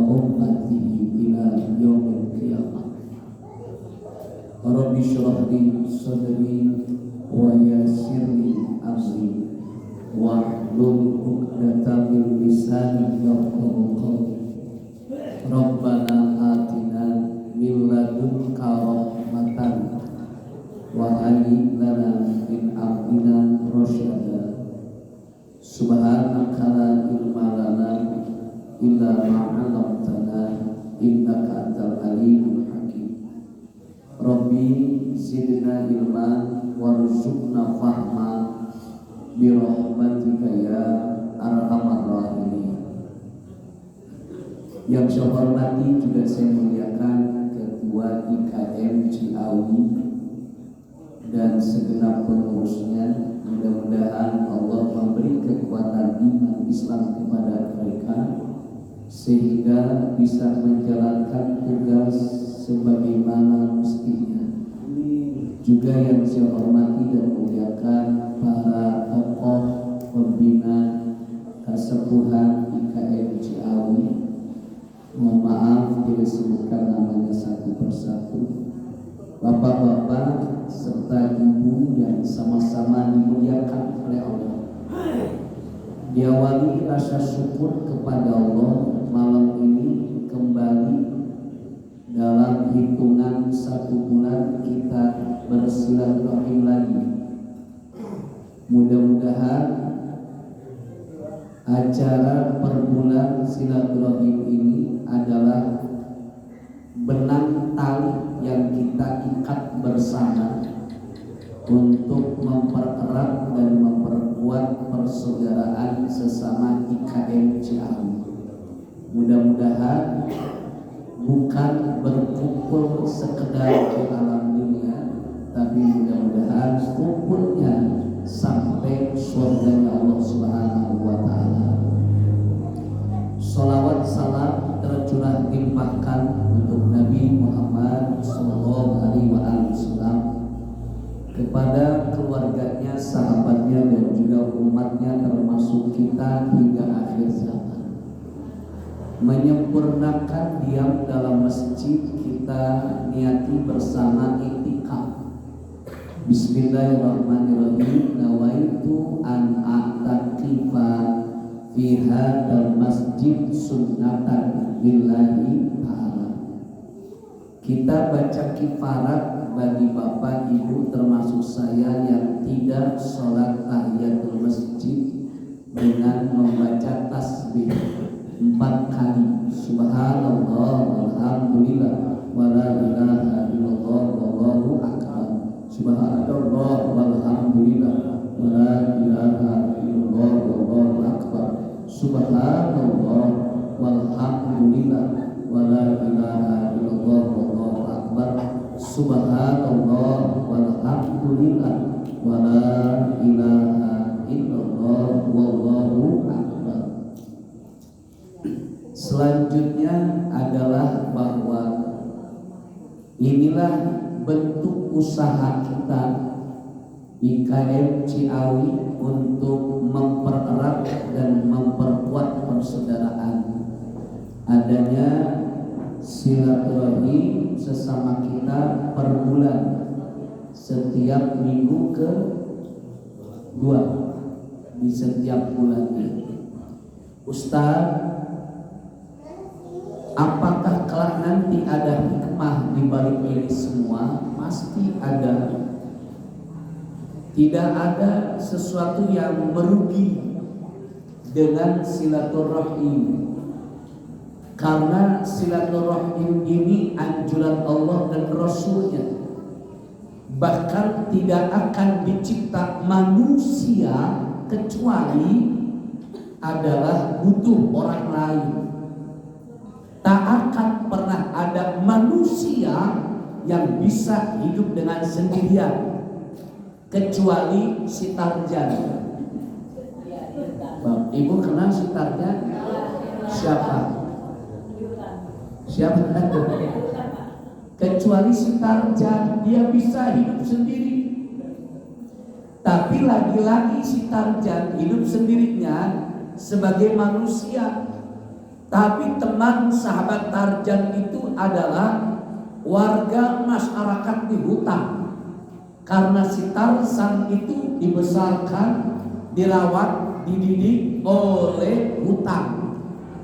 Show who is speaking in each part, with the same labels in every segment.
Speaker 1: ummatihi ila yaumil qiyamah. Rabbi shrah li sadri wa yassir li amri wahlul 'uqdatam min lisani yafqahu qawli. Rabbana atina min ladunka rahmatan wa hayyi lana min amrina rasyada. Subhanaka la ilma lana illa ma 'allamtana innaka antal alimul hakim. Rabbi zidna ilman warzuqna fahma bi rahmatika ya arhamar rahimin. Yang saya hormati juga saya muliakan Ketua IKM Ciawi dan segenap pengurusnya. Mudah-mudahan Allah memberi kekuatan iman Islam kepada mereka sehingga bisa menjalankan tugas sebagaimana mestinya. Juga yang saya hormati dan muliakan para tokoh pembina kesepuhan IKM Ciawi. Mohon maaf tidak disebutkan namanya satu persatu. Bapak-bapak serta ibu yang sama-sama dimuliakan oleh Allah. Diawali rasa syukur kepada Allah malam ini kembali dalam hitungan 1 bulan kita bersilaturahim lagi. Mudah-mudahan acara per bulan silaturahim ini adalah benang tali yang kita ikat bersama untuk mempererat dan memperkuat persaudaraan sesama IKM Ciawi. Mudah-mudahan bukan berkumpul sekedar di alam dunia, tapi mudah-mudahan kumpulnya sampai surganya Allah Subhanahu wa Ta'ala. Salawat salam tercurah limpahkan untuk Nabi Muhammad Sallallahu Alaihi Wasallam kepada keluarganya, sahabatnya, dan juga umatnya termasuk kita hingga akhir zaman. Menyempurnakan diam dalam masjid kita niati bersama iktikaf. Bismillahirrahmanirrahim. Nawaitu an a'taqifa fi hadzal masjid sunnatan lillahi ta'ala. Kita baca kifarat bagi Bapak Ibu termasuk saya yang tidak sholat tahiyatul masjid dengan membaca tasbih 4 kali. Subhanallah walhamdulillah wala ilaha illallah wallahu akbar. Subhanallah walhamdulillah wala ilaha illallah wallahu akbar. Subhanallah walhamdulillah wala ilaha illallah wallahu akbar. Subhanallah walhamdulillah wala ilaha illallah wallahu akbar. Selanjutnya adalah bahwa inilah bentuk usaha kita IKM Ciawi untuk mempererat dan memperkuat persaudaraan. Adanya silaturahim sesama kita per bulan setiap minggu ke-2 di setiap bulannya. Ustaz, apakah kelak nanti ada hikmah di balik ini semua? Pasti ada. Tidak ada sesuatu yang merugi dengan silaturahim. Karena silaturahim ini anjuran Allah dan Rasulnya. Bahkan tidak akan dicipta manusia kecuali adalah butuh orang lain. Tak akan pernah ada manusia yang bisa hidup dengan sendirian kecuali si Tarjan. Ibu kenal si Tarjan? Siapa? Siapa? Kecuali si Tarjan, dia bisa hidup sendiri. Tapi lagi-lagi si Tarjan hidup sendirinya sebagai manusia. Tapi teman sahabat Tarjan itu adalah warga masyarakat di hutan. Karena si Tarzan itu dibesarkan, dirawat, dididik oleh hutan,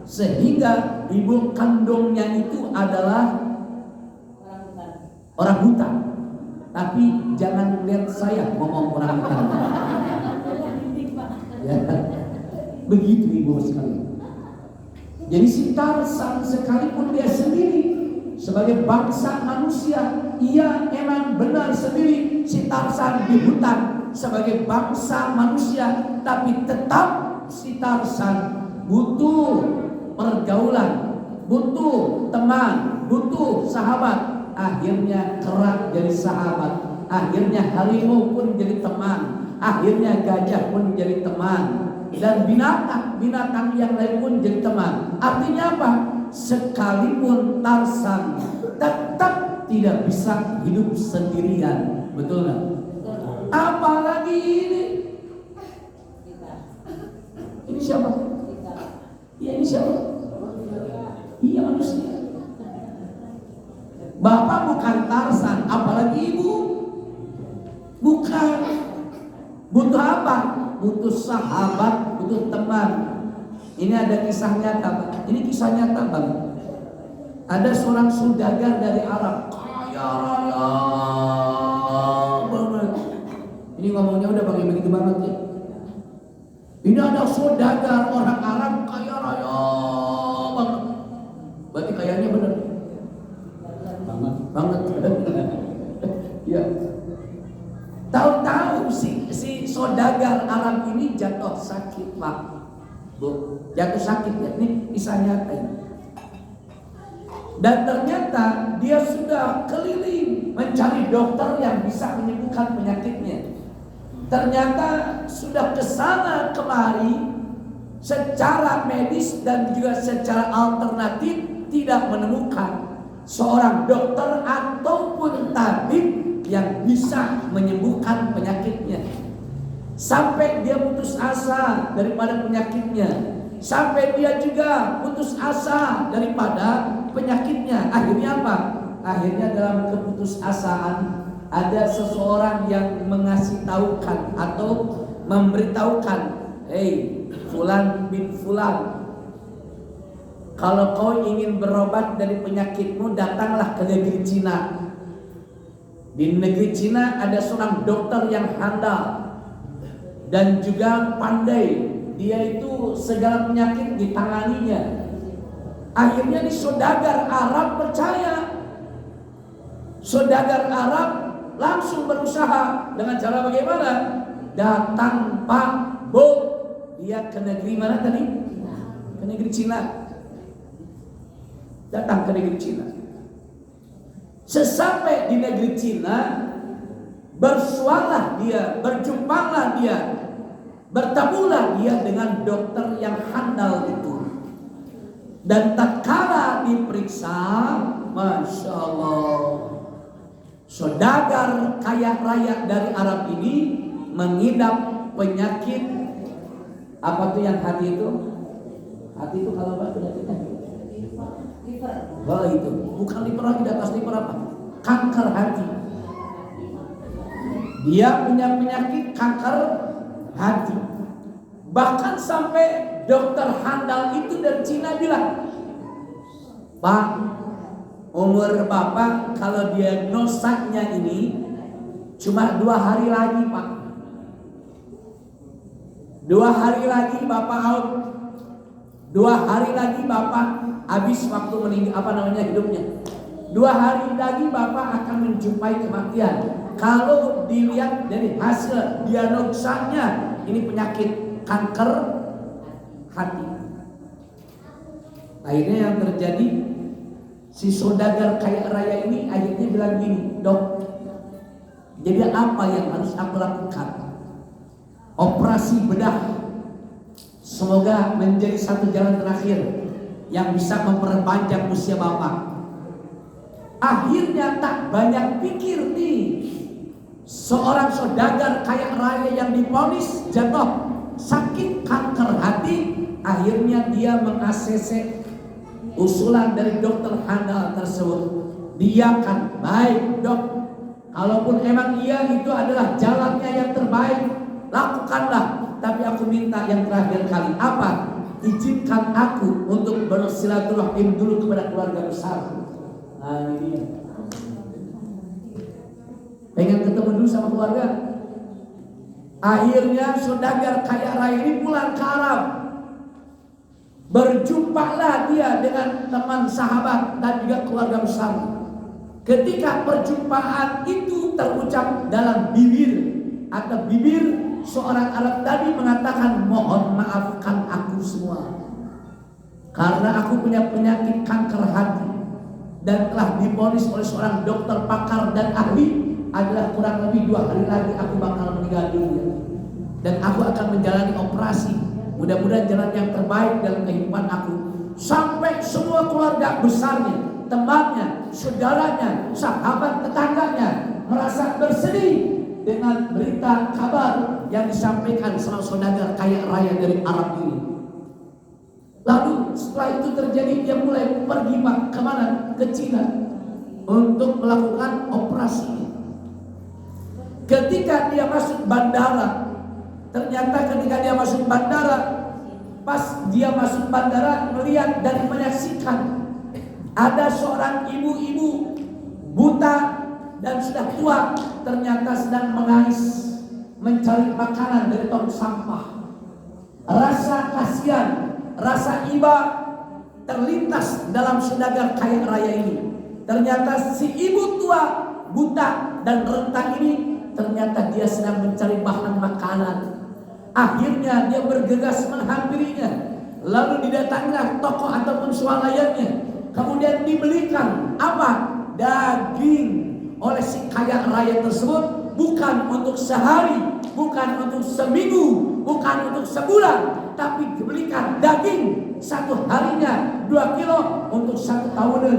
Speaker 1: sehingga ibu kandungnya itu adalah orang hutan. Tapi jangan lihat saya ngomong orang hutan. Ya, begitu ibu sekalian. Jadi si Tarzan sekalipun dia sendiri sebagai bangsa manusia, ia memang benar sendiri si Tarzan di hutan sebagai bangsa manusia, tapi tetap si Tarzan butuh pergaulan, butuh teman, butuh sahabat. Akhirnya kera jadi sahabat, akhirnya harimau pun jadi teman, akhirnya gajah pun jadi teman, dan binatang yang lain pun jadi teman. Artinya apa? Sekalipun Tarzan tetap tidak bisa hidup sendirian, betul nggak? Apalagi ini siapa? Ya ini siapa? Iya manusia. Bapak bukan Tarzan, apalagi ibu bukan. Butuh apa? Butuh sahabat, butuh teman. Ini ada kisah nyata. Ini kisah nyata bang. Ada seorang saudagar dari Arab, kaya raya banget. Ini ngomongnya udah pakai begitu banget ya. Ini ada saudagar orang Arab kaya raya banget. Berarti kayaknya bener. Banget. Ya. Tahu-tahu si saudagar Arab ini jatuh sakit pak. Bu, jatuh sakit ya. Ini kisah nyata ini. Dan ternyata dia sudah keliling mencari dokter yang bisa menyembuhkan penyakitnya. Ternyata sudah kesana kemari secara medis dan juga secara alternatif tidak menemukan seorang dokter ataupun tabib yang bisa menyembuhkan penyakitnya. Sampai dia putus asa daripada penyakitnya, sampai dia juga putus asa daripada penyakitnya. Akhirnya apa? Akhirnya dalam keputusasaan ada seseorang yang mengasihtahukan atau memberitahukan, "Hei, Fulan bin Fulan, kalau kau ingin berobat dari penyakitmu, datanglah ke negeri Cina. Di negeri Cina ada seorang dokter yang handal dan juga pandai. Dia itu segala penyakit ditanganinya." Akhirnya di saudagar Arab percaya. Saudagar Arab langsung berusaha dengan cara bagaimana? Datang Pak Bu, dia ke negeri mana tadi? Ke negeri Cina. Datang ke negeri Cina. Sesampai di negeri Cina, bersualah dia, berjumpalah dia, bertemulah dia dengan dokter yang handal itu. Dan tatkala diperiksa, Masya Allah, saudagar kaya raya dari Arab ini mengidap penyakit apa tuh yang hati itu? Hati itu kalau apa penyakitnya? Oh itu, bukan liver lagi, di atas liver apa? Kanker hati. Dia punya penyakit kanker hati. Bahkan sampai dokter handal itu dari Cina bilang, "Pak, umur Bapak kalau diagnosanya ini cuma 2 hari lagi, Pak. 2 hari lagi Bapak out. 2 hari lagi Bapak habis waktu hidupnya. 2 hari lagi Bapak akan menjumpai kematian. Kalau dilihat dari hasil diagnosanya, ini penyakit kanker hati." Akhirnya yang terjadi, si saudagar kaya raya ini akhirnya bilang gini, "Dok, jadi apa yang harus aku lakukan? Operasi bedah semoga menjadi satu jalan terakhir yang bisa memperpanjang usia Bapak." Akhirnya tak banyak pikir nih, seorang saudagar kaya raya yang divonis jatuh sakit kanker hati, akhirnya dia meng-ACC usulan dari dokter handal tersebut. Dia kan baik dok, kalaupun emang iya itu adalah jalannya yang terbaik, lakukanlah. Tapi aku minta yang terakhir kali, apa? Izinkan aku untuk bersilaturahim dulu kepada keluarga besar. Nah ini dia. Pengen ketemu dulu sama keluarga. Akhirnya saudagar kaya raya ini pulang ke Arab. Berjumpalah dia dengan teman sahabat dan juga keluarga besar. Ketika perjumpaan itu terucap dalam bibir atau bibir seorang Arab tadi mengatakan, mohon maafkan aku semua karena aku punya penyakit kanker hati dan telah divonis oleh seorang dokter pakar dan ahli adalah kurang lebih 2 hari lagi aku bakal meninggal dunia dan aku akan menjalani operasi. Mudah-mudahan jalan yang terbaik dalam kehidupan aku. Sampai semua keluarga besarnya, temannya, saudaranya, sahabat tetangganya merasa bersedih dengan berita kabar yang disampaikan sama saudagar kaya raya dari Arab ini. Lalu setelah itu terjadi, dia mulai pergi kemana? Ke Cina untuk melakukan operasi. Ketika dia masuk bandara, ternyata ketika dia masuk bandara, pas dia masuk bandara melihat dan menyaksikan ada seorang ibu-ibu buta dan sudah tua, ternyata sedang mengais mencari makanan dari tong sampah. Rasa kasihan, rasa iba terlintas dalam saudagar kaya raya ini. Ternyata si ibu tua, buta dan renta ini, ternyata dia sedang mencari bahan makanan. Akhirnya dia bergegas menghampirinya. Lalu didatangilah tokoh ataupun swalayannya. Kemudian dibelikan apa? Daging oleh si kaya raya tersebut, bukan untuk sehari, bukan untuk seminggu, bukan untuk sebulan, tapi dibelikan daging 1 harinya 2 kilo untuk 1 tahunan.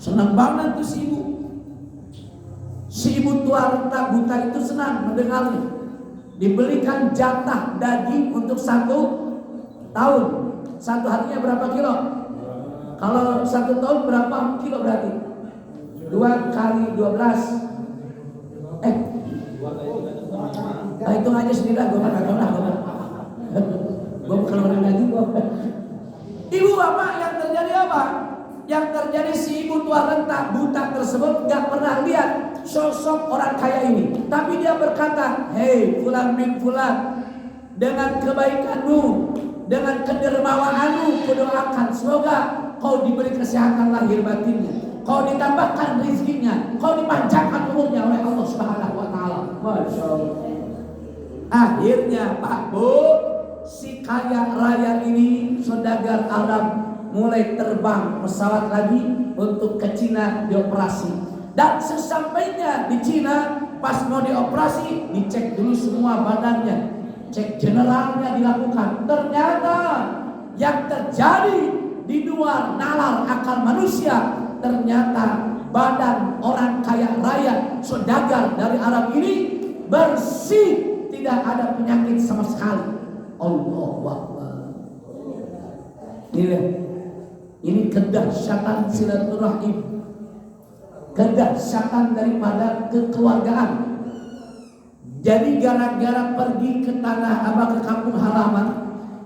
Speaker 1: Senang banget tuh si ibu. Si ibu tua renta buta itu senang mendengarnya. Dibelikan jatah daging untuk 1 tahun. 1 harinya berapa kilo? Kalau 1 tahun berapa kilo berarti? 2 kali 12. Hitung aja sendiri lah, gue gak tahu lah. Gue bukan orang gaji gue. Ibu bapak, yang terjadi apa? Yang terjadi si ibu tua renta buta tersebut gak pernah lihat sosok orang kaya ini. Tapi dia berkata, hei fulan bin fulan, dengan kebaikanmu, dengan kedermawaanmu, kudoakan semoga kau diberi kesehatan lahir batinnya, kau ditambahkan rezekinya, kau dipanjangkan umurnya oleh Allah Subhanahu wa taala. Masya Allah. Akhirnya Pak Bu, si kaya raya ini saudagar Arab mulai terbang pesawat lagi untuk ke Cina dioperasi. Dan sesampainya di Cina, pas mau dioperasi, dicek dulu semua badannya, cek generalnya dilakukan. Ternyata yang terjadi di luar nalar akal manusia, ternyata badan orang kaya raya saudagar dari Arab ini bersih, tidak ada penyakit sama sekali. Allahu Akbar. Ini kedahsyatan silaturahim, kedahsyatan daripada kekeluargaan. Jadi gara-gara pergi ke ke kampung halaman,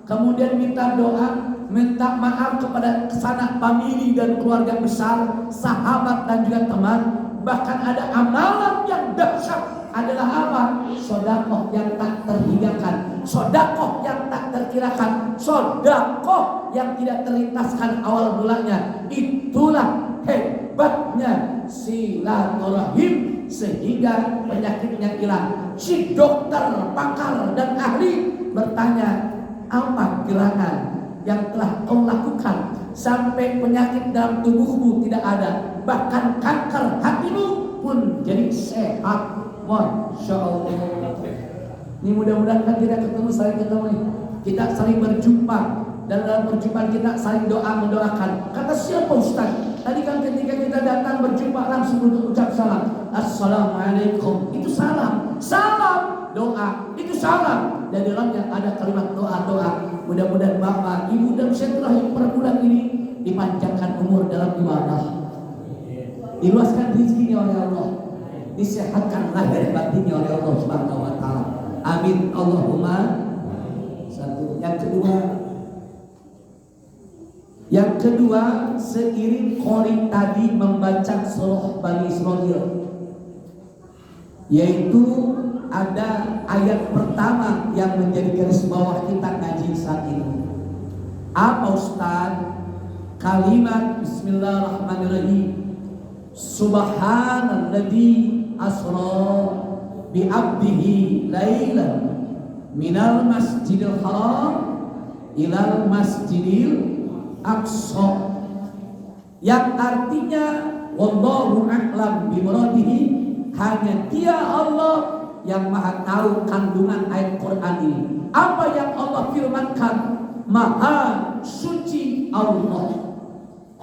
Speaker 1: kemudian minta doa, minta maaf kepada sanak famili dan keluarga besar, sahabat dan juga teman. Bahkan ada amalan yang dahsyat, adalah apa? Sedekah yang tak terhinggakan, sedekah yang tak terkirakan, sedekah yang tidak terlintaskan awal mulanya. Itulah hebatnya silaturahim, sehingga penyakitnya hilang. Si dokter, pakar dan ahli bertanya, apa gerangan yang telah kau lakukan sampai penyakit dalam tubuhmu tidak ada, bahkan kanker hatimu pun jadi sehat? Masya Allah. Ini mudah-mudahan kan kita ketemu, saling ketemu nih. Kita saling berjumpa, dan dalam perjumpaan kita saling doa mendoakan. Kata siapa Ustaz? Tadi kan ketika kita datang berjumpa langsung untuk ucap salam, Assalamualaikum. Itu salam. Salam doa. Itu salah. Dan di dalamnya ada kalimat doa-doa. Mudah-mudahan Bapak, Ibu dan setelah per bulan ini dipanjangkan umur dalam ibadah, diluaskan rezekinya oleh Allah, disehatkan lahir batinnya oleh Allah Subhanahu wa taala. Amin Allahumma. Satu. Yang kedua, seiring qori tadi membaca surah Bani Israil, yaitu ada ayat pertama yang menjadi garis bawah kita ngaji saat ini. Apa Ustaz? Kalimat Bismillahirrahmanirrahim. Subhanalladzi asra bi 'abdihi lailan minal masjidil haram ilal masjidil aqsa, yang artinya wallahu a'lam bi muradihi, hanya Dia Allah yang maha tahu kandungan ayat Quran ini. Apa yang Allah firmankan? Maha suci Allah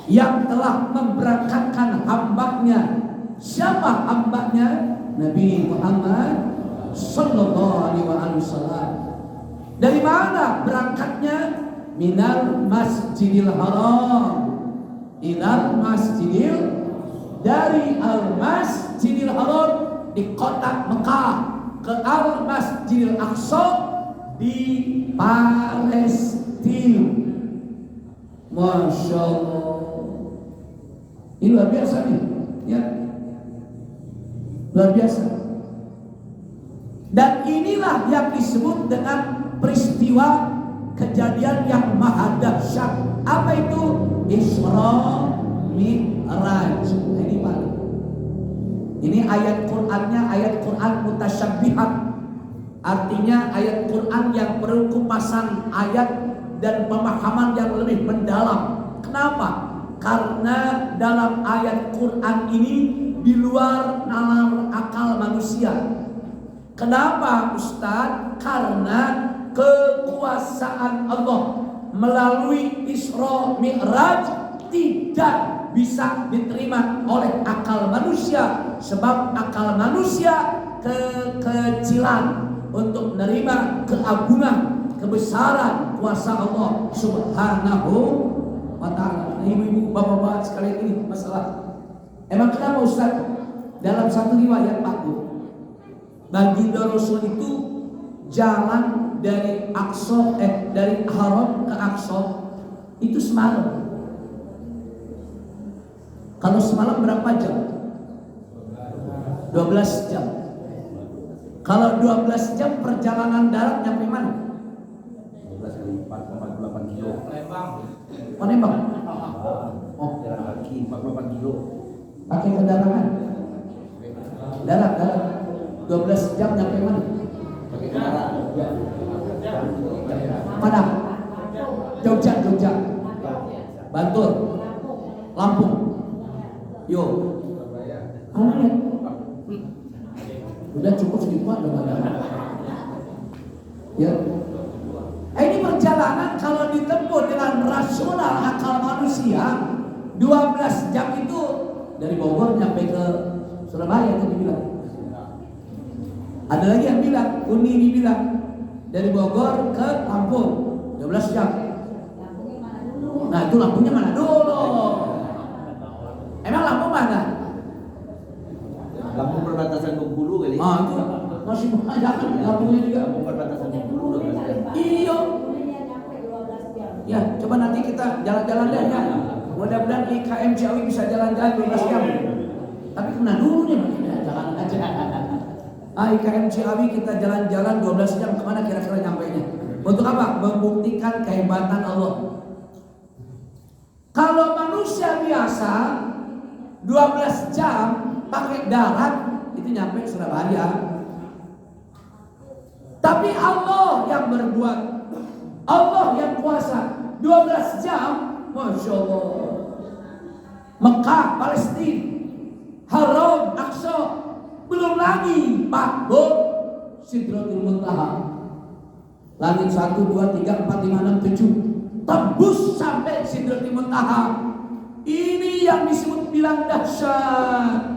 Speaker 1: yang telah memberangkatkan hambanya. Siapa hambanya? Nabi Muhammad sallallahu alaihi wasallam. Dari mana berangkatnya? Minal masjidil haram ilal masjidil, dari al masjidil haram di kota Mekah ke al masjidil aqsa di Palestina. Masya Allah, ini luar biasa nih, ya, luar biasa. Dan inilah yang disebut dengan peristiwa kejadian yang maha dahsyat. Apa itu? Isra Mi'raj. Ini Pak. Ini ayat Qur'annya ayat Qur'an mutasyabbihat. Artinya ayat Qur'an yang perlu kupasan ayat dan pemahaman yang lebih mendalam. Kenapa? Karena dalam ayat Qur'an ini di luar nalar akal manusia. Kenapa Ustaz? Karena kekuasaan Allah melalui Isra Mi'raj tidak bisa diterima oleh akal manusia, sebab akal manusia kekecilan untuk menerima keagungan, kebesaran kuasa Allah Subhanahu wa ta'ala. Ibu-ibu, bapak-bapak sekalian, ini masalah. Emang kenapa Ustaz? Dalam satu riwayat Pak, baginda Rasul itu jalan dari Aqsa, dari Haram ke Aqsa itu semalam. Kalau semalam berapa jam? 12 jam. Kalau 12 jam perjalanan darat nyampe mana?
Speaker 2: 12 kali 4, 48 kilo.
Speaker 1: Palembang.
Speaker 2: Oh, jalan kaki 48 kilo.
Speaker 1: Pakai kendaraan. Darat. 12 jam nyampe mana?
Speaker 2: Pakai kendaraan.
Speaker 1: Padang. Jogja. Bantul. Lampung. Yo. Lihat. Udah cukup segitu Pak, ya. Ini perjalanan kalau ditempuh dengan rasional akal manusia 12 jam itu dari Bogor nyampe ke Surabaya tadi bilang. Ada lagi yang bilang, Uni bilang dari Bogor ke Lampung 12 jam. Nah itu Lampungnya mana dulu? Emang Lampung mana?
Speaker 2: Lampung perbatasan Bengkulu kali.
Speaker 1: Ah itu masih banyak kan Lampungnya juga.
Speaker 2: Lampung perbatasan Bengkulu kan.
Speaker 1: Iya. Ya coba nanti kita jalan-jalan deh ya. Mudah-mudahan IKM Ciawi bisa jalan-jalan 12 jam. Tapi kena dulu nih, jalan aja. IKM Ciawi kita jalan-jalan 12 jam, kemana kira-kira nyampainya? Untuk apa? Membuktikan kehebatan Allah. Kalau manusia biasa 12 jam pakai darat itu nyampe Surabaya. Tapi Allah yang berbuat, Allah yang kuasa. 12 jam, Masya Allah. Mekah, Palestina, Haram, Aqsa, belum lagi Pak Bu, Sidratul Muntaha. Langit 1, 2, 3, 4, 5, 6, 7 tembus sampai Sidratul Muntaha. Ini yang disebut bilang dahsyat.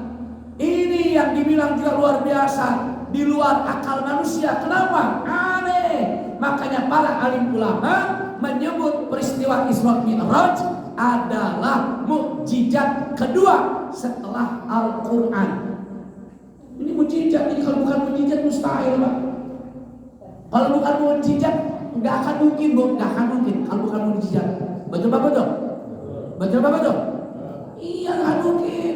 Speaker 1: Ini yang dibilang juga luar biasa. di luar akal manusia. Kenapa? Aneh. Makanya para alim ulama menyebut peristiwa Isra Mi'raj adalah mukjizat kedua setelah Al-Quran. Ini mukjizat. Ini kalau bukan mukjizat mustahil, Pak. Kalau bukan mukjizat nggak akan mungkin, Bu. Nggak akan mungkin kalau bukan mukjizat. Betul Pak, betul? Betul Pak, betul? Iya, nggak mungkin.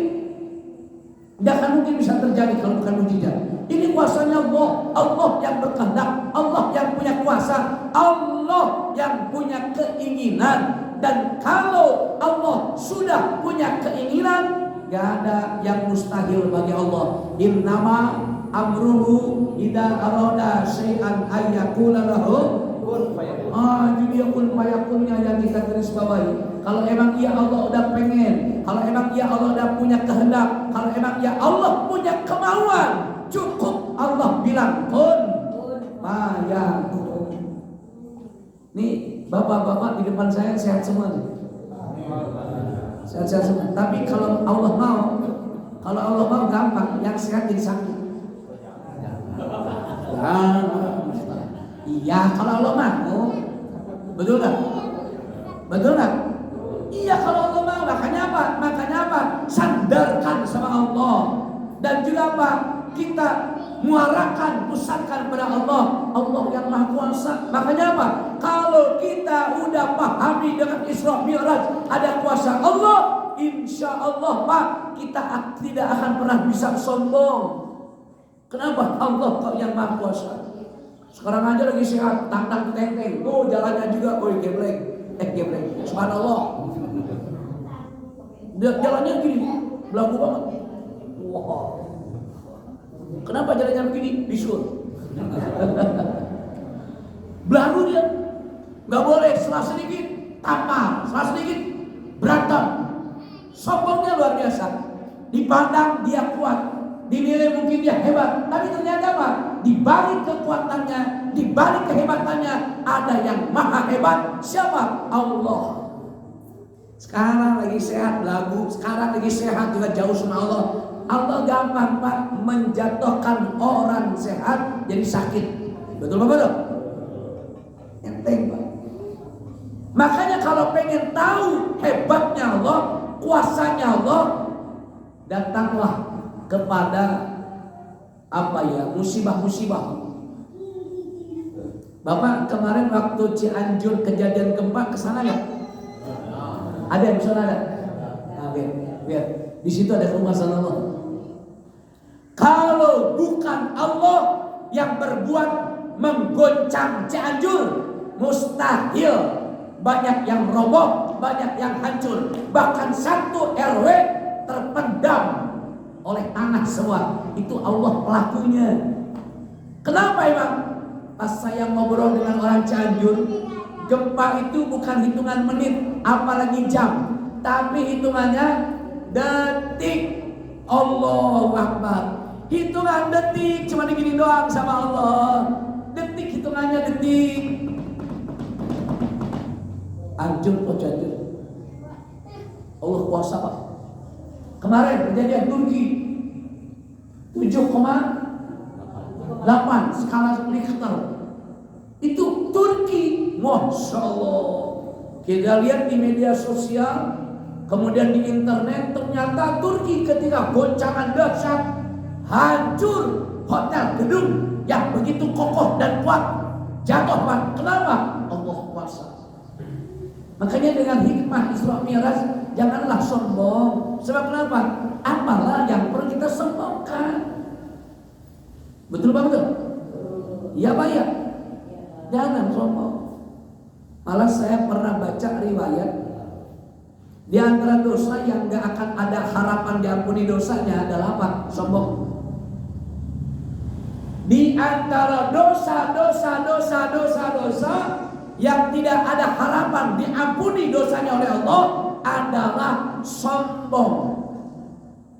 Speaker 1: Nggak akan mungkin bisa terjadi kalau bukan mukjizat. Ini kuasanya Allah. Allah yang berkehendak, Allah yang punya kuasa, Allah yang punya keinginan. Dan kalau Allah sudah punya keinginan, gak ada yang mustahil bagi Allah. Innama amruhu idza arada syai'an ayyakula lahu kun fayakun. Itu dia kun fayakunnya yang kita garis bawahi. Kalau emang iya Allah udah pengen, kalau emang iya Allah udah punya kehendak, kalau emang iya Allah punya kemauan, cukup Allah bilang kun fayakun. Nih bapak-bapak di depan saya sehat semua nih. Sehat-sehat semua. Tapi kalau Allah mau gampang, yang sehat jadi sakit. Iya, kalau Allah mau. Betul nggak? Betul nggak? Iya, kalau Allah mau. Makanya apa? Sandarkan sama Allah. Dan juga apa? Kita muarakan, pusatkan kepada Allah. Allah yang Maha Kuasa. Makanya apa? Kalau kita udah pahami dengan Isra Mi'raj ada kuasa Allah, insya Allah Pak, kita tidak akan pernah bisa sombong. Kenapa? Allah kok yang Maha Kuasa. Sekarang aja lagi sehat, tantang tenteng. Tuh jalannya juga, geblek. Subhanallah. Jalannya gini, belagu banget. Wow. Kenapa jalannya begini? Bisul. Belagu dia. Gak boleh, setelah sedikit tampar, setelah sedikit berantem. Sombongnya luar biasa. Dipandang dia kuat, dinilai mungkin dia hebat, tapi ternyata apa? Di balik kekuatannya, di balik kehebatannya ada yang maha hebat. Siapa? Allah. Sekarang lagi sehat belagu, sekarang lagi sehat juga jauh sama Allah. Allah gampang Pak menjatuhkan orang sehat jadi sakit. Betul Pak? Betul? Enteng Pak. Makanya kalau pengen tahu hebatnya Allah, kuasanya Allah, datanglah kepada musibah-musibah. Bapak kemarin waktu Cianjur kejadian gempa kesana nggak? Ada yang kesana ada? Nah, biar di situ ada kekuasaan Allah. Kalau bukan Allah yang berbuat menggoncang Cianjur, mustahil. Banyak yang roboh, banyak yang hancur. Bahkan satu RW terpendam oleh tanah semua. Itu Allah pelakunya. Kenapa emang? Pas saya ngobrol dengan orang Cianjur, gempa itu bukan hitungan menit, apalagi jam, tapi hitungannya detik. Allahu Akbar. Hitungan detik, cuma digini doang sama Allah. Detik hitungannya detik. Hancur kok Cianjur. Allah kuasa Pak. Kemarin kejadian Turki 7,8 skala Richter. Itu Turki, Masya Allah. Kita lihat di media sosial, kemudian di internet, ternyata Turki ketika goncangan dahsyat hancur hotel gedung yang begitu kokoh dan kuat jatuh Pak. Kenapa? Allah kuasa. Makanya dengan hikmah Isra Mi'raj janganlah sombong. Sebab kenapa? Apalah yang perlu kita sombongkan. Betul Pak? Betul? Iya Pak ya? Jangan sombong. Malah saya pernah baca riwayat, di antara dosa yang gak akan ada harapan diampuni dosanya adalah apa? Sombong. Di antara dosa yang tidak ada harapan diampuni dosanya oleh Allah adalah sombong.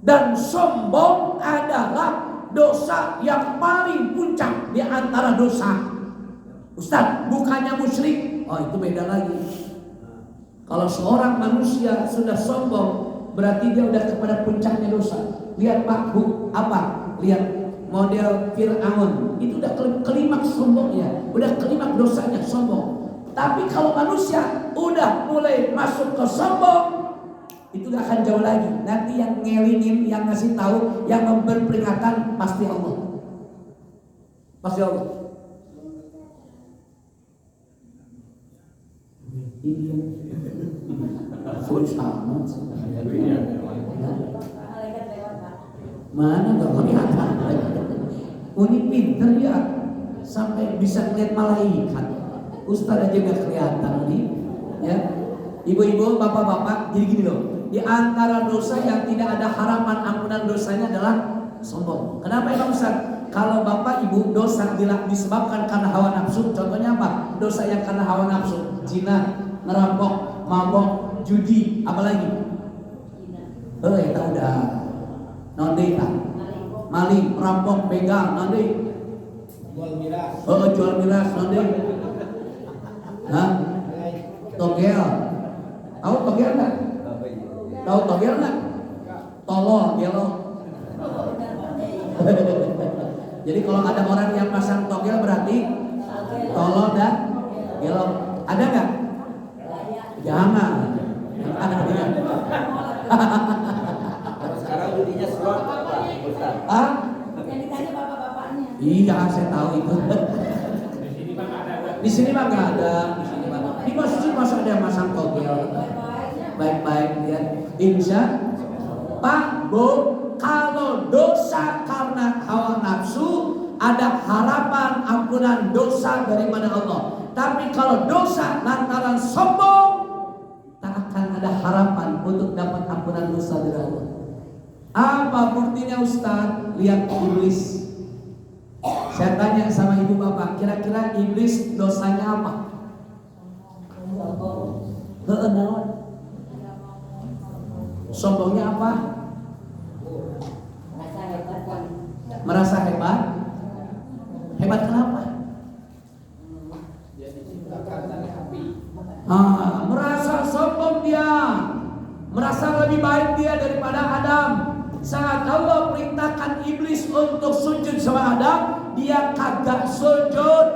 Speaker 1: Dan sombong adalah dosa yang paling puncak di antara dosa. Ustaz, bukannya musyrik? Oh, itu beda lagi. Kalau seorang manusia sudah sombong, berarti dia udah kepada puncaknya dosa. Lihat Pak, Bu, apa? Lihat model Fir'aun, itu udah klimaks sombongnya, udah klimaks dosanya sombong. Tapi kalau manusia udah mulai masuk ke sombong, itu gak akan jauh lagi. Nanti yang ngelingin, yang ngasih tahu, yang memberi peringatan pasti Allah. Pasti Allah. Iya. Fokus amat. Mana gak kelihatan? Unik pinter ya, sampai bisa ngeliat malaikat. Ustaz aja gak kelihatan nih, ya. Ibu-ibu, bapak-bapak, jadi gini loh. Di antara dosa yang tidak ada harapan ampunan dosanya adalah sombong. Kenapa ya Ustaz? Kalau bapak ibu dosa disebabkan karena hawa nafsu, contohnya apa? Dosa yang karena hawa nafsu, zina, ngerampok, mabok, judi, apalagi? Kita udah nonde tak? Maling, merampok, begal, nonde. Jual miras, nonde. Hah? Togel. Tahu togel enggak? Tahu togel enggak? Tolol, gelo. Jadi kalau ada orang yang pasang togel berarti tolol dan gelo. Ada enggak? Jangan.
Speaker 2: Sekarang judinya slot apa, Ustaz?
Speaker 1: Ah?
Speaker 3: Yang ditanya bapak-bapaknya.
Speaker 1: Iya, saya tahu itu. Di sini mah nggak ada. Di masjid masa ada yang masang togel. Baik-baik ya. Insya Pak Bu, kalau dosa karena hawa nafsu ada harapan ampunan dosa dari mana Allah. Tapi kalau dosa lantaran sombong, tak akan ada harapan untuk dapat ampunan dosa dari Allah. Apa buktinya Ustaz? Lihat iblis. Saya tanya sama ibu bapak, kira-kira iblis dosanya apa? Sombongnya apa? Merasa hebat. Hebat kenapa? Merasa sombong dia, merasa lebih baik dia daripada Adam. Saat Allah perintahkan iblis untuk sujud sama Adam, dia kagak sujud.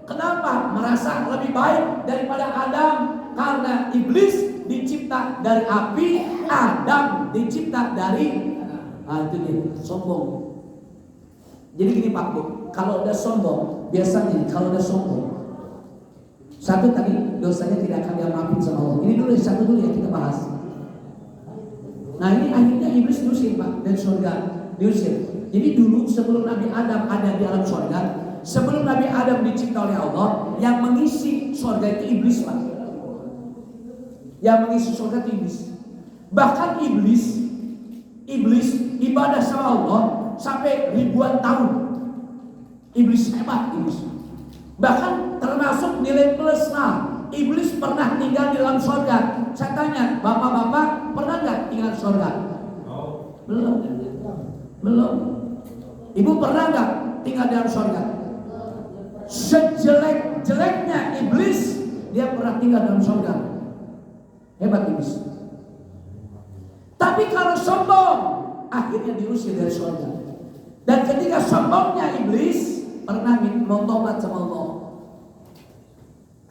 Speaker 1: Kenapa? Merasa lebih baik daripada Adam. Karena iblis dicipta dari api, Adam dicipta dari itu dia, sombong. Jadi gini Pak Bu, kalau udah sombong, biasanya kalau udah sombong, satu tadi dosanya tidak akan diampuni sama Allah. Ini dulu satu dulu ya kita bahas. Nah ini akhirnya iblis diusir Pak dari surga, diusir. Jadi dulu sebelum Nabi Adam ada di alam surga, sebelum Nabi Adam dicipta oleh Allah, yang mengisi surga itu iblis Pak. Yang mengisi surga itu iblis. Bahkan iblis ibadah sama Allah sampai ribuan tahun. Iblis hebat iblis. Bahkan termasuk nilai plus. Nah, iblis pernah tinggal di dalam surga. Saya tanya, bapak-bapak pernah nggak tinggal di surga? Belum. Ibu pernah nggak tinggal di dalam surga? Sejelek-jeleknya iblis, dia pernah tinggal dalam surga. Hebat iblis. Tapi kalau sombong, akhirnya diusir dari surga. Dan ketika sombongnya iblis, pernah mau tobat sama Allah.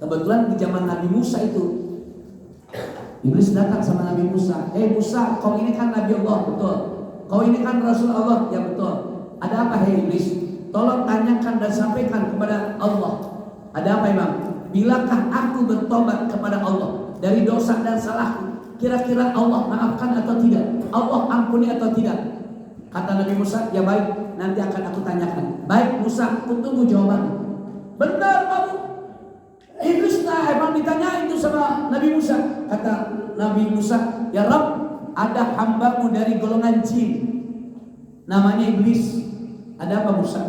Speaker 1: Kebetulan di zaman Nabi Musa itu, iblis datang sama Nabi Musa. Musa, kau ini kan Nabi Allah, betul. Kau ini kan Rasul Allah, ya betul. Ada apa iblis? Tolong tanyakan dan sampaikan kepada Allah. Ada apa Imam? Bilakah aku bertobat kepada Allah dari dosa dan salahku? Kira-kira Allah maafkan atau tidak? Allah ampuni atau tidak? Kata Nabi Musa, ya baik, nanti akan aku tanyakan. Baik Musa, aku tunggu jawabanmu. Benar kamu. Iblis emang ditanya itu sama Nabi Musa. Kata Nabi Musa, ya Rabb, ada hambamu dari golongan jin, namanya iblis. Ada apa Musa?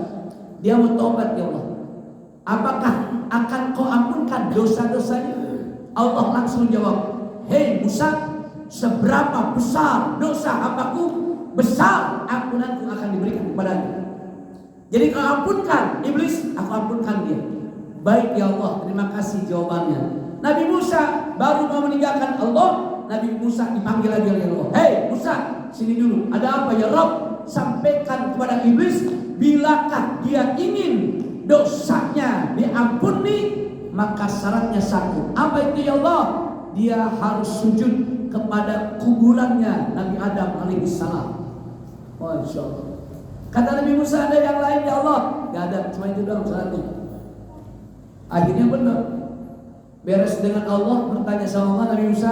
Speaker 1: Dia mau tobat ya Allah. Apakah akan kau ampunkan dosa-dosanya? Allah langsung jawab, hei Musa, seberapa besar dosa hambaku, besar ampunanku akan diberikan kepadanya. Jadi kau ampunkan iblis, aku ampunkan dia. Baik ya Allah, terima kasih jawabannya. Nabi Musa baru mau meninggalkan Allah, Nabi Musa dipanggil lagi oleh Allah. Hei Musa, sini dulu. Ada apa ya Rabb? sampaikan kepada iblis, bilakah dia ingin dosanya diampuni, maka syaratnya satu. Apa itu ya Allah? Dia harus sujud kepada kuburannya Nabi Adam alaihissalam. Masya Allah. Kata Nabi Musa, ada yang lain ya Allah? Gak ada, cuma itu doang syaratnya. Akhirnya benar. Beres dengan Allah, bertanya sama Allah, Nabi Musa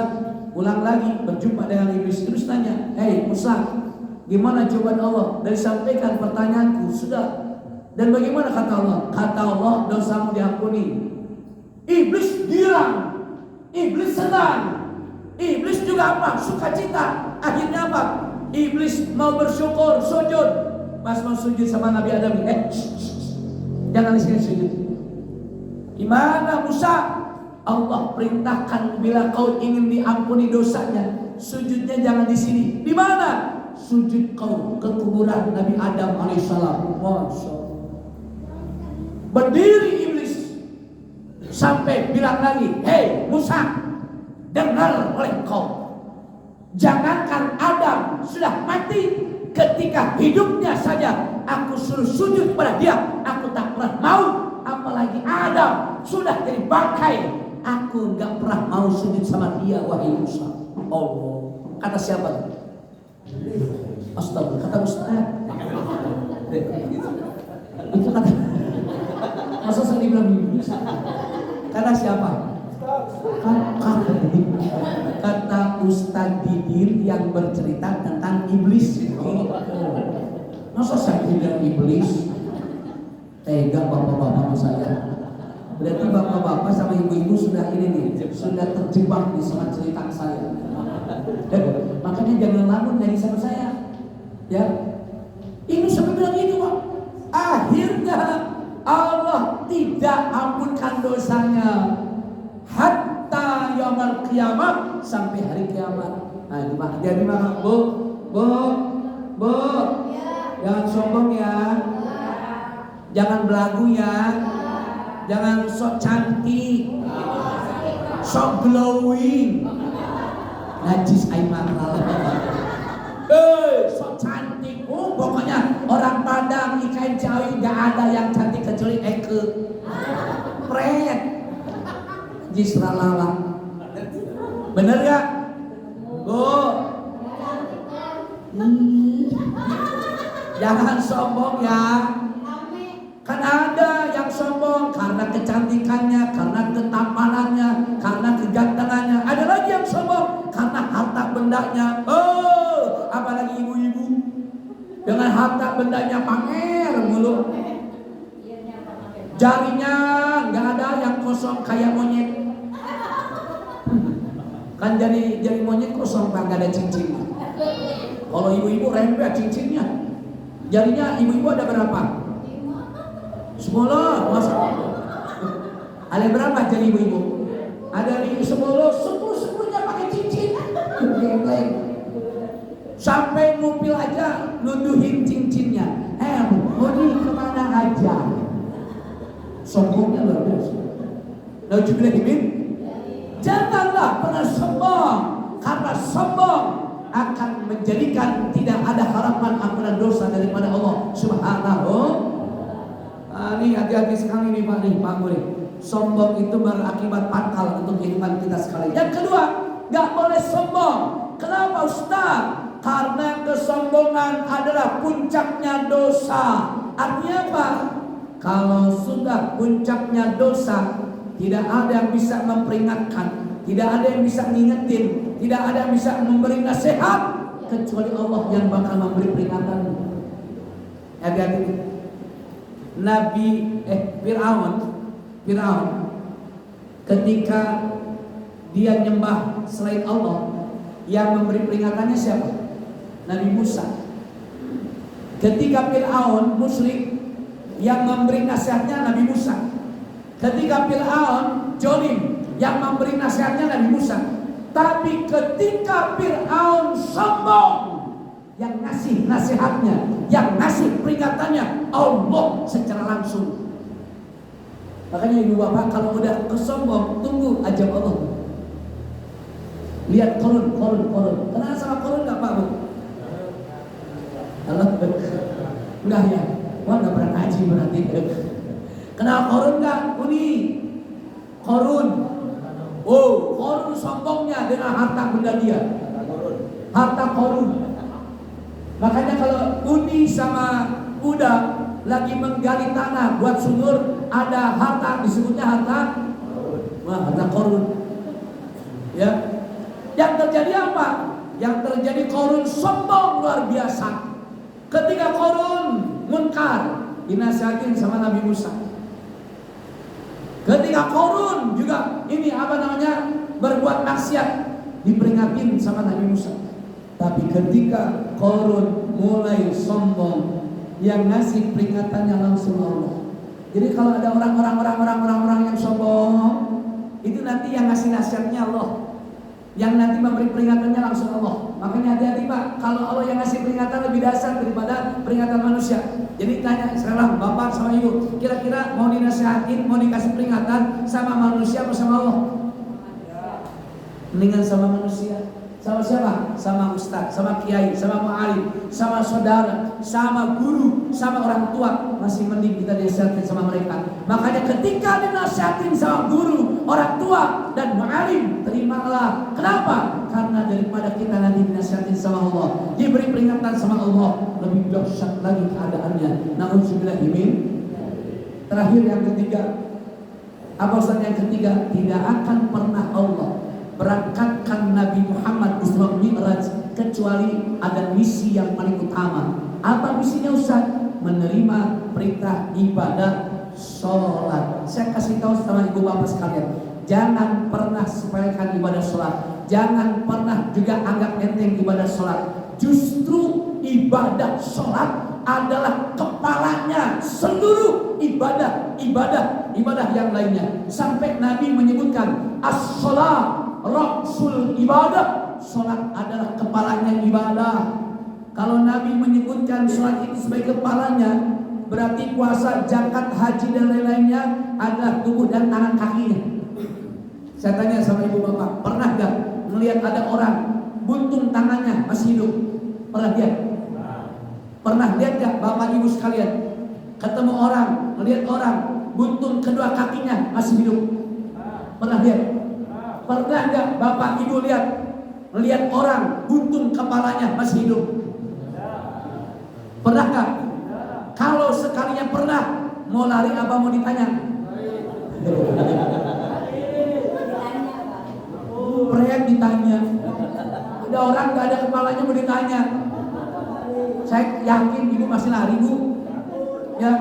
Speaker 1: ulang lagi berjumpa dengan iblis, terus tanya, hei Musa, gimana jawaban Allah? Dan sampaikan pertanyaanku, sudah. Dan bagaimana kata Allah? Kata Allah, dosamu diampuni. Iblis girang, iblis senang, iblis juga apa? Sukacita. Akhirnya apa? Iblis mau bersyukur, sujud. Pas mau sujud sama Nabi Adam, jangan di sini sujud. Gimana Musa? Allah perintahkan bila kau ingin diampuni dosanya, sujudnya jangan di sini. Di mana? Sujud kau ke kuburan Nabi Adam alaihissalam. Masya Allah. Berdiri iblis sampai bilang lagi, hei Musa, dengar oleh kau, jangankan Adam sudah mati, ketika hidupnya saja aku suruh sujud pada dia, aku tak pernah mau. Apalagi Adam sudah jadi bangkai, aku enggak pernah mau sujud sama dia. Wahai Musa. Allah. Kata siapa? Astagfirullah. Kata Ustaz. Itu kata. Masa saya dibilang iblis? Kata siapa? Kata Ustaz Didir yang bercerita tentang iblis. Masa saya bilang iblis? Tega bapak-bapak saya. Berarti bapak-bapak sama ibu-ibu sudah ini nih, sudah terjebak di sama cerita saya. Makanya jangan lamun dari sama saya. Ya, ini sampai bilang gitu Pak. Akhirnya Allah tidak ampunkan dosanya hatta yaumul kiamat, sampai hari kiamat. Nah, jadi maka bu, jangan sombong ya, jangan belagu ya, jangan sok cantik, sok glowing, najis aiman sok cantik. Pokoknya orang Padang, ikan Jawi gak ada yang cantik kecuali Eke. Pret, jisra lala. Bener gak? Jangan sombong ya. Kan ada yang sombong karena kecantikannya, karena ketampanannya, karena kegantengannya. Ada lagi yang sombong karena harta bendanya. Apalagi ibu-ibu dengan harta bendanya pamer mulu. Jarinya nggak ada yang kosong kayak monyet. Kan jari monyet kosong, nggak ada cincin. Kalau ibu-ibu rempet cincinnya. Jarinya ibu-ibu ada berapa? 10, masa? Ada berapa jari ibu-ibu? Ada 10, 10-10-nya pakai cincin. Sampai ngupil aja nunduhin cincinnya. Ini kemana aja? Sombongnya luar biasa. Nauzubillahimin. Janganlah pernah sombong, karena sombong akan menjadikan tidak ada harapan ampunan dosa daripada Allah Subhanahu. Ini hati-hati sekali nih Pak Murid. Sombong itu berakibat fatal untuk kehidupan kita sekali. Yang kedua, nggak boleh sombong. Kenapa Ustaz? Karena kesombongan adalah puncaknya dosa. Artinya apa? Kalau sudah puncaknya dosa, tidak ada yang bisa memperingatkan, tidak ada yang bisa ngingetin, tidak ada yang bisa memberi nasihat kecuali Allah yang bakal memberi peringatan. Hati-hati. Fir'aun ketika dia nyembah selain Allah, yang memberi peringatannya siapa? Nabi Musa. Ketika Fir'aun musyrik, yang memberi nasihatnya Nabi Musa. Ketika Fir'aun jolim, yang memberi nasihatnya Nabi Musa. Tapi ketika Fir'aun sombong, yang ngasih nasihatnya, yang ngasih peringatannya Allah secara langsung. Makanya ibu bapak kalau udah kesombong, tunggu ajab Allah. Lihat korun. Kenal sama korun gak Pak Bu? Allah. Udah ya, wah nggak pernah ngaji berarti. Kenal Korun nggak? Uni Korun. Oh, Korun sombongnya dengan harta benda dia. Harta Korun. Makanya kalau Uni sama Uda lagi menggali tanah buat sumur, ada harta, disebutnya harta. Wah, harta Korun. Ya. Yang terjadi apa? Yang terjadi Korun sombong luar biasa. Ketika Korun munkar, dinasihatin sama Nabi Musa. Ketika Korun juga berbuat maksiat, diperingatin sama Nabi Musa. Tapi ketika Korun mulai sombong, yang ngasih peringatannya langsung Allah. Jadi kalau ada orang-orang yang sombong, itu nanti yang ngasih nasihatnya Allah. Yang nanti memberi peringatannya langsung Allah. Makanya hati-hati Pak, kalau Allah yang ngasih peringatan lebih dahsyat daripada peringatan manusia. Jadi tanya sekarang Bapak sama Ibu, kira-kira mau dinasihatin, mau dikasih peringatan sama manusia atau sama Allah? Mendingan sama manusia. Sama siapa? Sama ustaz, sama kiai, sama mu'alim, sama saudara, sama guru, sama orang tua. Masih mending kita dinasihatin sama mereka. Makanya ketika dinasihatin sama guru, orang tua, dan mu'alim, terimalah. Kenapa? Karena daripada kita nanti dinasihatin sama Allah, diberi peringatan sama Allah, lebih dahsyat lagi keadaannya. Na'udzubillah min. Terakhir yang ketiga, apa Ustaz yang ketiga? Tidak akan pernah Allah berangkatkan Nabi Muhammad Isra Mi'raj kecuali ada misi yang paling utama. Apa misinya Ustaz? Menerima perintah ibadah sholat. Saya kasih tahu sama ibu bapak sekalian, jangan pernah sepelekan ibadah sholat. Jangan pernah juga anggap enteng ibadah sholat. Justru ibadah sholat adalah kepalanya seluruh ibadah yang lainnya. Sampai Nabi menyebutkan as-sholat Rasul ibadah, sholat adalah kepalanya ibadah. Kalau Nabi menyebutkan sholat itu sebagai kepalanya, berarti puasa, zakat, haji dan lain-lainnya adalah tubuh dan tangan kakinya. Saya tanya sama ibu bapak, pernah gak melihat ada orang buntung tangannya masih hidup? Pernah lihat? Pernah lihat gak bapak ibu sekalian? Ketemu orang, melihat orang buntung kedua kakinya masih hidup? Pernah lihat? Pernah nggak bapak ibu melihat orang buntung kepalanya masih hidup? Pernah nggak? Kalau sekalinya pernah, mau lari apa mau ditanya? Prek ditanya. Ada orang nggak ada kepalanya mau ditanya. Saya yakin ibu masih lari bu. Ya.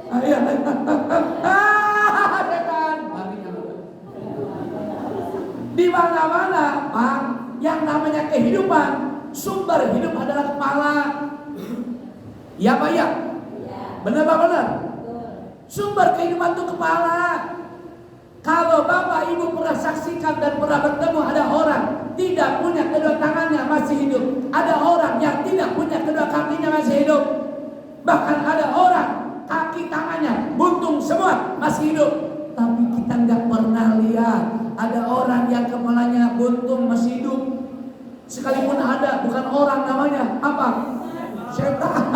Speaker 1: Ayo. Di mana-mana, Pak, yang namanya kehidupan, sumber hidup adalah kepala. Ya, Pak, ya? Benar, Pak, benar? Sumber kehidupan itu kepala. Kalau Bapak Ibu pernah saksikan dan pernah bertemu ada orang tidak punya kedua tangannya masih hidup, ada orang yang tidak punya kedua kakinya masih hidup, bahkan ada orang kaki tangannya buntung semua masih hidup. Tapi kita nggak pernah lihat ada orang yang kepalanya buntung masih hidup. Sekalipun ada, bukan orang namanya apa? Setan.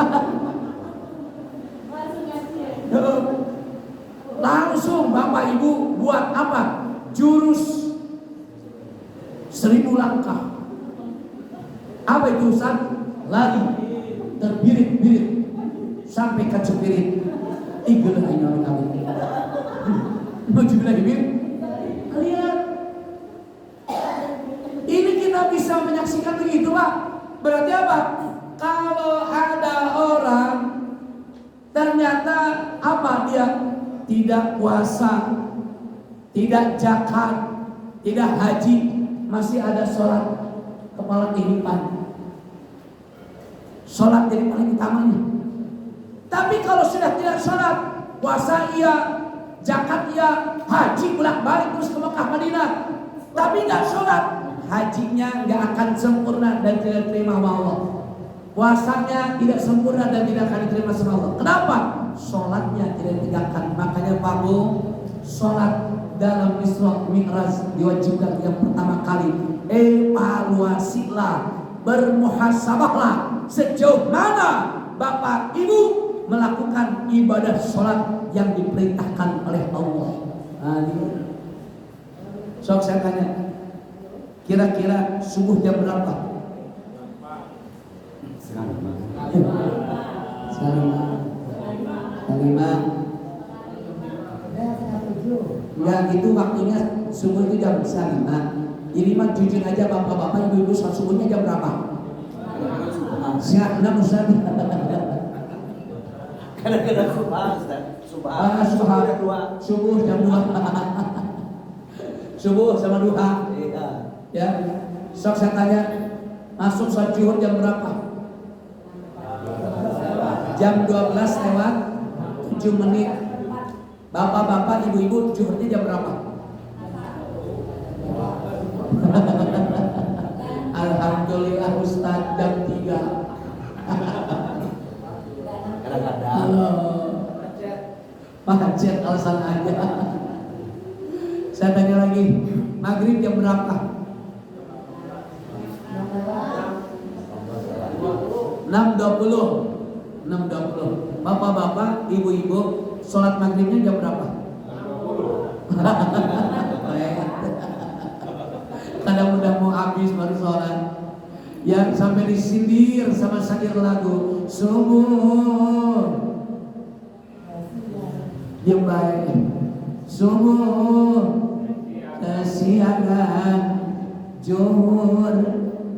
Speaker 1: Langsung Bapak Ibu buat apa? Jurus 1000 langkah. Apa itu Ustaz? Lari, terbirit-birit sampai kecepirit. Igul aina kami. Majulah bibir. Lihat. Ini kita bisa menyaksikan begitu Pak. Berarti apa? Kalau ada orang ternyata apa dia? Tidak puasa, tidak zakat, tidak haji, masih ada sholat, kepala kehidupan. Sholat jadi paling utamanya. Tapi kalau sudah tidak sholat, puasa iya, zakat iya, haji bolak-balik terus ke Mekah Madinah, tapi nggak sholat, hajinya nggak akan sempurna dan tidak diterima sama Allah. Puasanya tidak sempurna dan tidak akan diterima sama Allah. Kenapa? Sholatnya tidak ditegakkan. Makanya Pak Bu, sholat dalam Isra Mi'raj diwajibkan yang pertama kali. Evaluasilah, bermuhasabahlah sejauh mana bapak, ibu melakukan ibadah sholat yang diperintahkan oleh Allah. Sok saya tanya, kira-kira subuh jam berapa? Lima. Enggak gitu waktunya subuh itu jam 5. Ini mah jujur aja bapak-bapak, ibu-ibu, sholat subuhnya jam berapa? Setengah 6 Ustaz.
Speaker 2: Kadang-kadang subuh
Speaker 1: jam 2. Subuh sama duha.
Speaker 2: Iya.
Speaker 1: Ya. Sok saya tanya, masuk sholat zuhur jam berapa? Jam 12 lewat 7 menit. Bapak-bapak, ibu-ibu, zuhurnya jam berapa? Alhamdulillah Ustaz, jam 3.
Speaker 2: Kadang-kadang
Speaker 1: Macet alasan aja. Saya tanya lagi, maghrib jam berapa? 6.20. Bapak-bapak, ibu-ibu, sholat maghribnya jam berapa? Kadang udah mau habis baru sholat. Yang sampai disindir sama syair lagu subuh yang baik, subuh kesiangan, zuhur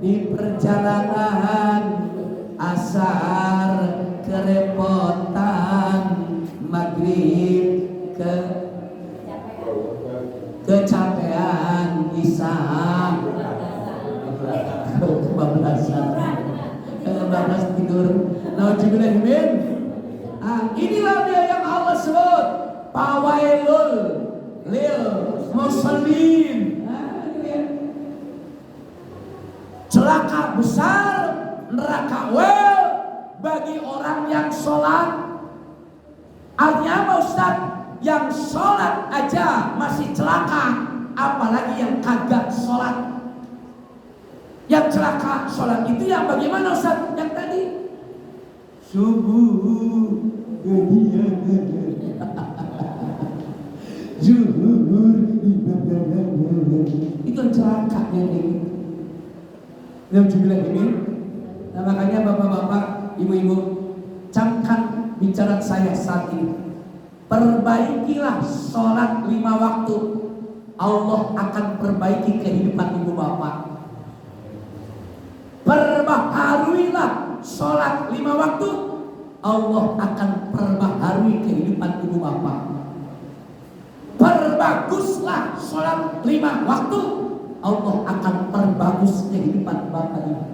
Speaker 1: di perjalanan, asar kerepotan, maghrib kecapean, isya kebablasan tidur. Nauzubillahimin. Inilah dia yang Allah sebut fawailul lil musallin. Celaka besar, neraka wel bagi orang yang sholat. Artinya apa Ustaz? Yang sholat aja masih celaka, apalagi yang kagak sholat. Yang celaka sholat itu yang bagaimana Ustaz? Yang tadi subuh zuhur itu celaka yang ini. Nah makanya bapak-bapak, ibu-ibu, camkan bicara saya saat ini. Perbaikilah sholat 5 waktu, Allah akan perbaiki kehidupan ibu bapak. Perbaharuilah sholat 5 waktu, Allah akan perbaharui kehidupan ibu bapak. Perbaguslah sholat 5 waktu, Allah akan perbagus kehidupan bapak ibu.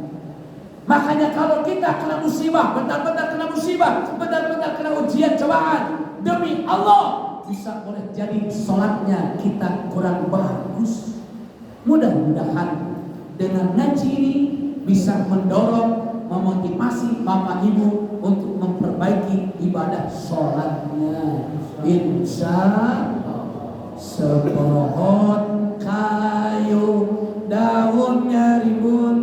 Speaker 1: Makanya kalau kita kena musibah, benar-benar kena musibah, benar-benar kena ujian cobaan, demi Allah bisa boleh jadi sholatnya kita kurang bagus. Mudah-mudahan dengan ngaji ini bisa mendorong, memotivasi bapak ibu untuk memperbaiki ibadah sholatnya. Insya Allah. Sepohon kayu daunnya rimbun,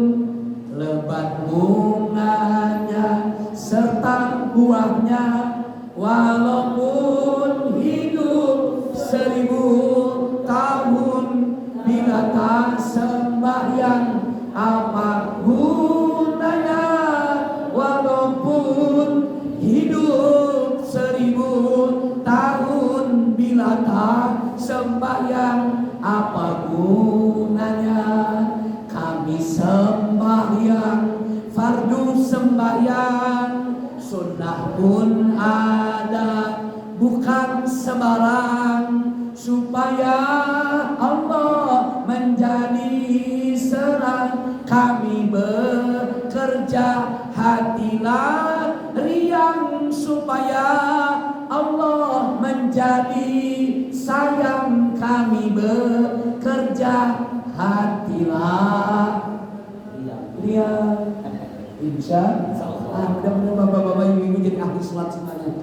Speaker 1: lebat bunganya serta buahnya, walaupun hidup 1000 tahun, bila tak sembahyang apa gunanya? Walaupun hidup 1000 tahun, bila tak sembahyang apa gunanya? Kami sembahyang, fardu sembahyang, sunnah pun ada, bukan sembarang, supaya Allah menjadi serang. Kami bekerja hatilah riang, supaya Allah menjadi sayang. Kami bekerja hatilah riang. Insya Allah. Mudah-mudahan bapak-bapak ibu-ibu jadi ahli sholat semuanya.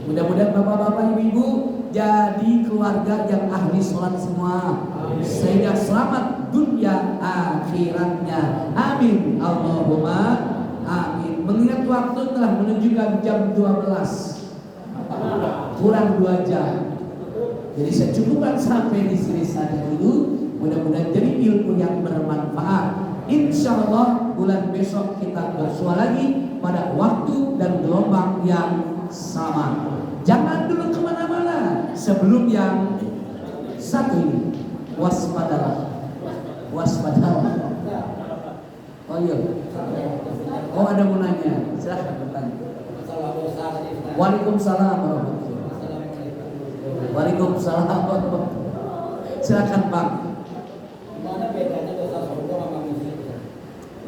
Speaker 1: Mudah-mudahan bapak-bapak ibu-ibu jadi keluarga yang ahli sholat semua, sehingga selamat dunia akhiratnya. Amin. Allahumma amin. Mengingat waktu telah menunjukkan jam 12. Kurang 2 jam. Jadi secukupkan sampai di sini saja dulu. Mudah-mudahan jadi ilmu yang bermanfaat. Insya Allah bulan besok kita bersuara lagi pada waktu dan gelombang yang sama. Jangan dulu kemana-mana sebelum yang satu ini. Waspadalah. Waspadalah. Oh iya. Oh ada mau nanya. Silahkan bertanya. Waalaikumsalam warahmatullahi wabarakatuh. Waalaikumsalam warahmatullahi wabarakatuh. Silakan Pak.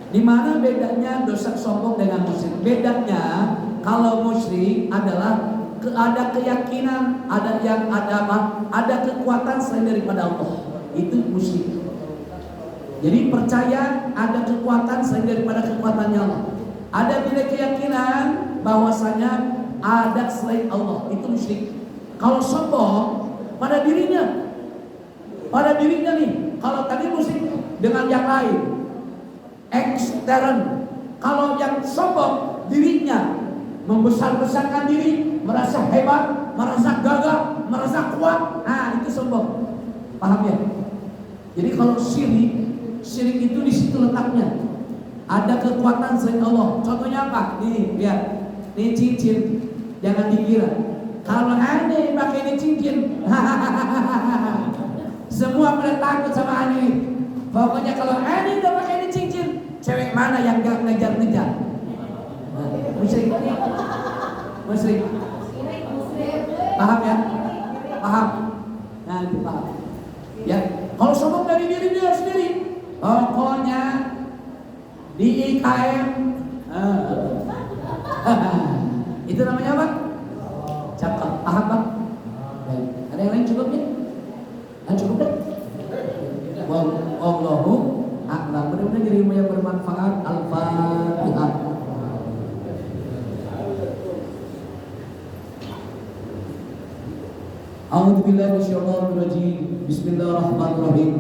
Speaker 1: Di mana bedanya dosa sombong dengan musyrik? Bedanya kalau musyrik adalah ada keyakinan, ada kekuatan selain daripada Allah. Itu musyrik. Jadi percaya ada kekuatan selain daripada kekuatannya Allah. Ada bila keyakinan bahwasanya ada selain Allah, itu musyrik. Kalau sombong pada dirinya nih. Kalau tadi musyrik dengan yang lain, ekstern. Kalau yang sombong dirinya, membesar-besarkan diri, merasa hebat, merasa gagah, merasa kuat. Nah, itu sombong. Paham ya? Jadi kalau syirik itu di situ letaknya. Ada kekuatan selain Allah. Contohnya apa? Nih, lihat. Ini cincin. Jangan dikira. Kalau aneh pakai ini cincin, semua pada takut sama aneh. Pokoknya kalau aneh udah pakai ini cincin, cewek mana yang gak ngejar-ngejar? Musyrik. Paham ya? Paham? Nah, itu paham. Ya, kalau sombong dari diri dia sendiri, pokoknya di IKM, itu namanya apa? Cakap. Paham Pak? Baik. Ada yang lain cukup ya? Cukup deh. Wallahu a'lam. Mudah-mudahan jadi ilmu yang bermanfaat. Al-Fatihah. A'udzu billahi minasyaitonir rajim. Bismillahirrahmanirrahim.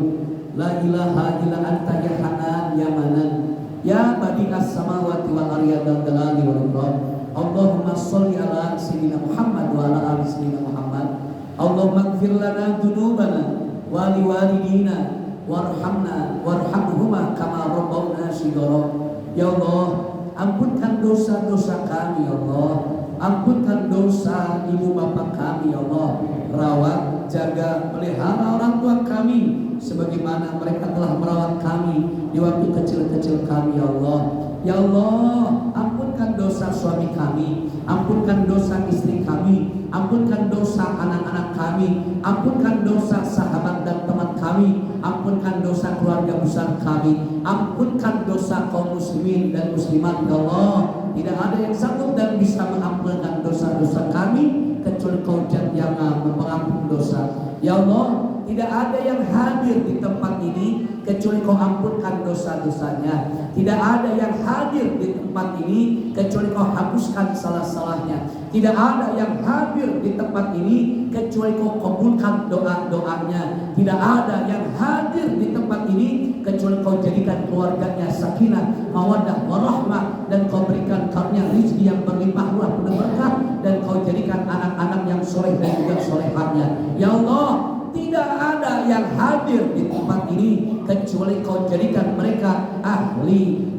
Speaker 1: La ilaha illa anta ya Hanan ya Manan. Ya badi'as samawati wal ardi wal jalali wal ikram. Allahumma sholli ala sayyidina Muhammad wa ala ali sayyidina Muhammad. Allahumma ighfir lana dzunubana wa liwalidina warhamna warhamhuma kama rabbawna shighara. Ya Allah, ampunkan dosa-dosa kami ya Allah. Ampunkan dosa ibu bapak kami ya Allah. Rawat, jaga, pelihara orang tua kami sebagaimana mereka telah merawat kami di waktu kecil-kecil kami ya Allah. Ya Allah, ampunkan dosa suami kami, ampunkan dosa istri kami, ampunkan dosa anak-anak kami, ampunkan dosa sahabat dan teman kami, ampunkan dosa keluarga besar kami, ampunkan dosa kaum muslimin dan muslimat ya Allah. Tidak ada yang sanggup dan bisa mengampunkan dosa-dosa kami kecuali Kau yang mengampuni dosa. Ya Allah, tidak ada yang hadir di tempat ini kecuali Kau ampunkan dosa-dosanya. Tidak ada yang hadir di tempat ini kecuali Kau hapuskan salah-salahnya. Tidak ada yang hadir di tempat ini kecuali Kau kabulkan doa-doanya. Tidak ada yang hadir di tempat ini kecuali Kau jadikan keluarganya sakinah, mawaddah, warahmah, dan Kau berikan karunia rezeki yang berlimpah ruah penuh berkah, dan Kau jadikan anak-anak yang soleh dan juga solehahnya. Ya Allah, tidak ada yang hadir di tempat ini kecuali Kau jadikan mereka ahli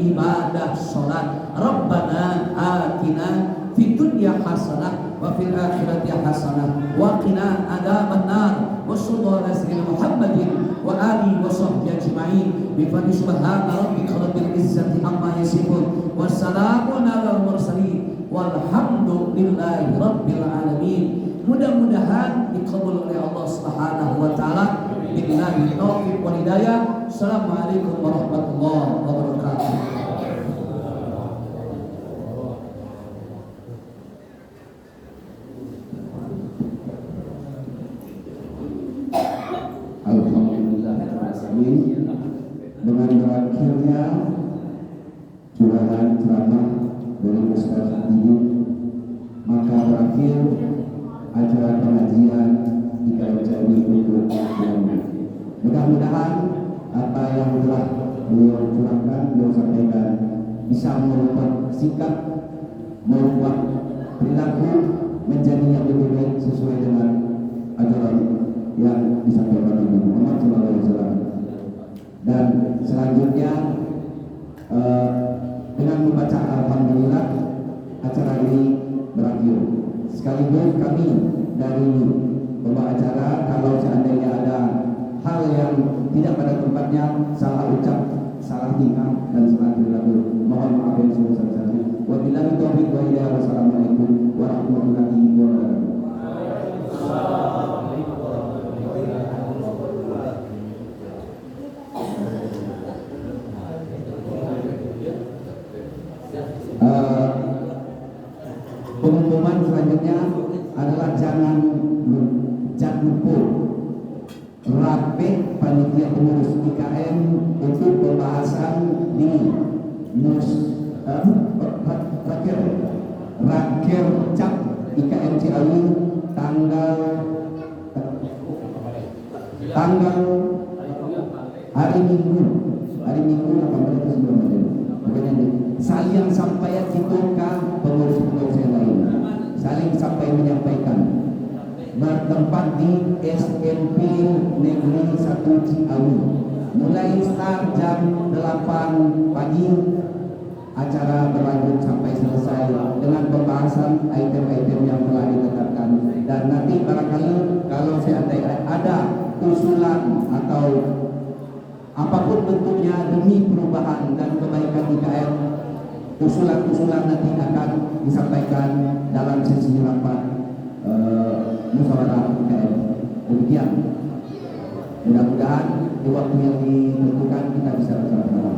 Speaker 1: ibadah sholat. Rabbana atina fid dunya hasanah wa fil akhirati hasanah wa qina adzabannar. Wa sallallahu ala sayyidina Muhammadin wa alihi wa sahbihi ajma'in. Bi fadli subhana rabbika rabbil izzati amma yasifun wa salamun alal mursalin walhamdulillahi rabbil alamin. Mudah-mudahan dikabul oleh Allah Subhanahu wa taala. Billahi taufiq wal hidayah. Assalamualaikum warahmatullahi wabarakatuh.
Speaker 4: Alhamdulillahirrahmanirrahim. Dengan berakhirnya curahan ceramah dari Ustaz Didi, maka berakhir acara pengajian IKMCI untuk yang mudah-mudahan apa yang telah beliau curahkan, beliau sampaikan bisa merubah sikap, merubah perilaku menjadi yang lebih baik sesuai dengan ajaran yang disampaikan Nabi Muhammad SAW. Dan selanjutnya dengan membaca Alhamdulillah acara ini berakhir. Sekaligus kami dari pembawa acara, kalau seandainya ada hal yang tidak pada tempatnya, salah ucap, salah tingkah dan salah perilaku, mohon maaf yang sebesar-besarnya. Wabillahi taufiq wa hidayah. Wassalamualaikum warahmatullahi wabarakatuh. Pengumuman selanjutnya adalah jangan lupa rapat panitia pengurus IKM untuk pembahasan di Raker Cap IKM Ciawi tanggal hari Minggu 18 ke 19. Pokoknya saling sampaikan itu ke pengurus-pengurus yang lain, saling sampai menyampaikan. Bertempat di SMP Negeri 1 Ciawi, mulai start jam 8 pagi, acara berlanjut sampai selesai dengan pembahasan item-item yang telah ditetapkan. Dan nanti barangkali kalau seandainya ada usulan atau apapun bentuknya demi perubahan dan kebaikan IKM, usulan-usulan nanti akan disampaikan dalam sesi rapat musyawarah IKM. Demikian, mudah-mudahan di waktu yang ditentukan kita bisa bersama-sama.